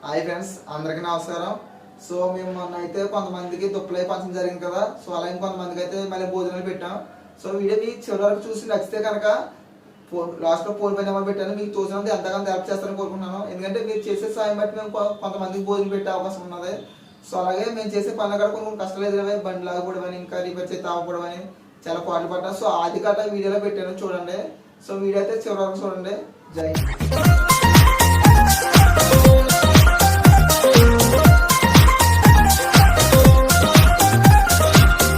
Hi friends, అందరికీ నమస్కారం. So మేము మొన్న అయితే కొంతమందికి దుప్పలై పంచడం జరిగింది కదా. సో అలా కొంతమందికి అయితే మళ్ళీ భోజనాలు పెట్టాం. సో వీడియో మీకు చివరి వరకు చూసి నచ్చితే కనుక లాస్ట్లో ఫోన్ పై నెంబర్ పెట్టాను. మీకు చూసినంత ఎంతగానో హెల్ప్ చేస్తారని కోరుకుంటున్నాను. ఎందుకంటే మీరు చేసే సాయం బట్టి మేము కొంతమందికి భోజనం పెట్టే అవకాశం ఉన్నది. సో అలాగే మేము చేసే పనులు కూడా కొన్ని కష్టాలు ఎదురవే, బండి లాగకూడదు అని, ఇంకా రిపేర్ చేసి తాగకూడదు అని చాలా పాటలు పడ్డాను. సో అది కట్ట వీడియోలో పెట్టాను, చూడండి. సో వీడియో అయితే చివరి వరకు చూడండి. జై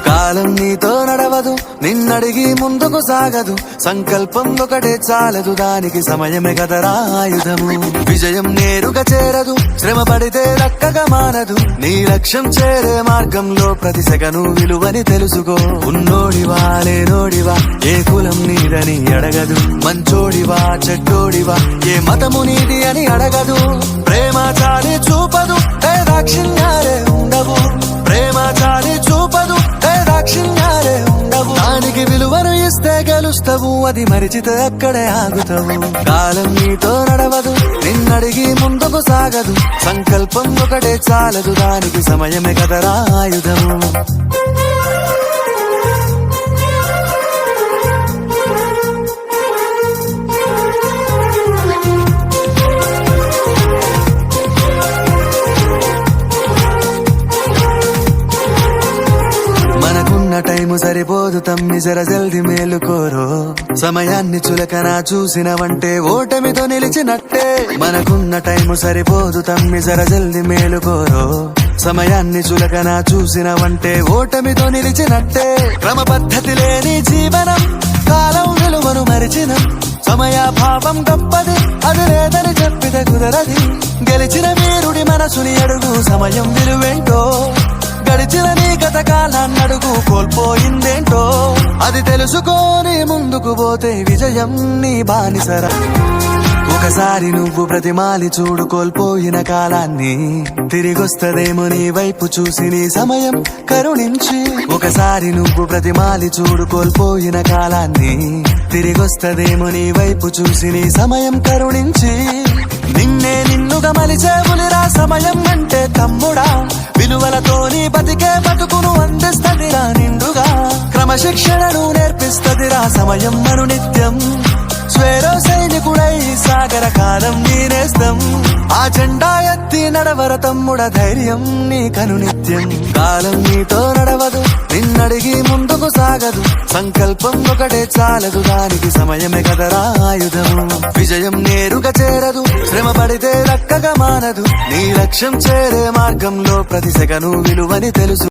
కాలం నీతో నడవదు, నిన్నడిగి ముందుకు సాగదు. సంకల్పం ఒకటే చాలదు, దానికి సమయమే కదరా ఆయుధము. విజయం నేరుగా చేరదు, శ్రమ పడితే దక్కగా మానదు. నీ లక్ష్యం చేరే మార్గంలో ప్రతి సెకను విలువని తెలుసుకో. ఉన్నోడివా లేనోడివా, ఏ కులం నీదని అడగదు. మంచోడివా చెడ్డోడివా, ఏ మతము నీది అని అడగదు. ప్రేమ చాలి చూపదు, ఏ దాక్షిణ్యాలే ఉండవు. ప్రేమ చాలి చూపదు, దాక్షిణ్యాలే ఉండవు. దానికి విలువను ఇస్తే గెలుస్తావు, అది మరిచితే అక్కడే ఆగుతావు. కాలం నీతో నడవదు, నిన్నడిగి ముందుకు సాగదు. సంకల్పం ఒకటే చాలదు, దానికి సమయమే కదరా ఆయుధము. టైము సరిపోదు తమ్మి, జర జల్ది మేలుకోరో. సమయాన్ని చులకన చూసినవంటే ఓటమితో నిలిచినట్టే. మనకున్న టైము సరిపోదు తమ్మి, జర జల్ది మేలుకోరో. సమయాన్ని చులకన చూసినవంటే ఓటమితో నిలిచినట్టే. క్రమ పద్ధతి లేని జీవనం, కాలం విలువను మరిచిన. సమయాభావం గొప్పది, అది లేదని చెప్పితే కుదరది. గెలిచిన వీరుడి మనసుని అడుగు, సమయం విలువేంటో. గడిచిన నీ గత కాలాన్నడుగు, కోల్పోయిందేంటో. అది తెలుసుకొని ముందుకు పోతే విజయం నీ బానిసరా. ఒకసారి నువ్వు ప్రతిమాలి చూడు కోల్పోయిన కాలాన్ని, తిరిగొస్తదేమో నీ వైపు చూసి నీ సమయం కరుణించి. ఒకసారి నువ్వు ప్రతిమాలి చూడు కోల్పోయిన కాలాన్ని, తిరిగొస్తదేమో నీ వైపు చూసి నీ సమయం కరుణించి. నిన్నే నిన్నుగా మలిచేవులిరా సమయం అంటే తమ్ముడా. విలువలతోని బతికే బతుకును అందిస్తదిరా నిండుగా. క్రమశిక్షణను నేర్పిస్తదిరా సమయం మను నిత్యం. స్వేరో సైనికుడై సాగర కాలం నీనేస్తం. ఆ జెండా ఎత్తి నడవర తమ్ముడ, ధైర్యం నీ కను నిత్యం. కాలం నీతో నడవదు, నిన్నడిగి ముందుకు సాగదు. సంకల్పం ఒకటే చాలదు, దానికి సమయమే కదరా ఆయుధము. విజయం నేరుగా చేరదు, శ్రమ పడితే దక్కగా మానదు. నీ లక్ష్యం చేరే మార్గంలో ప్రతి సెకను విలువని తెలుసు.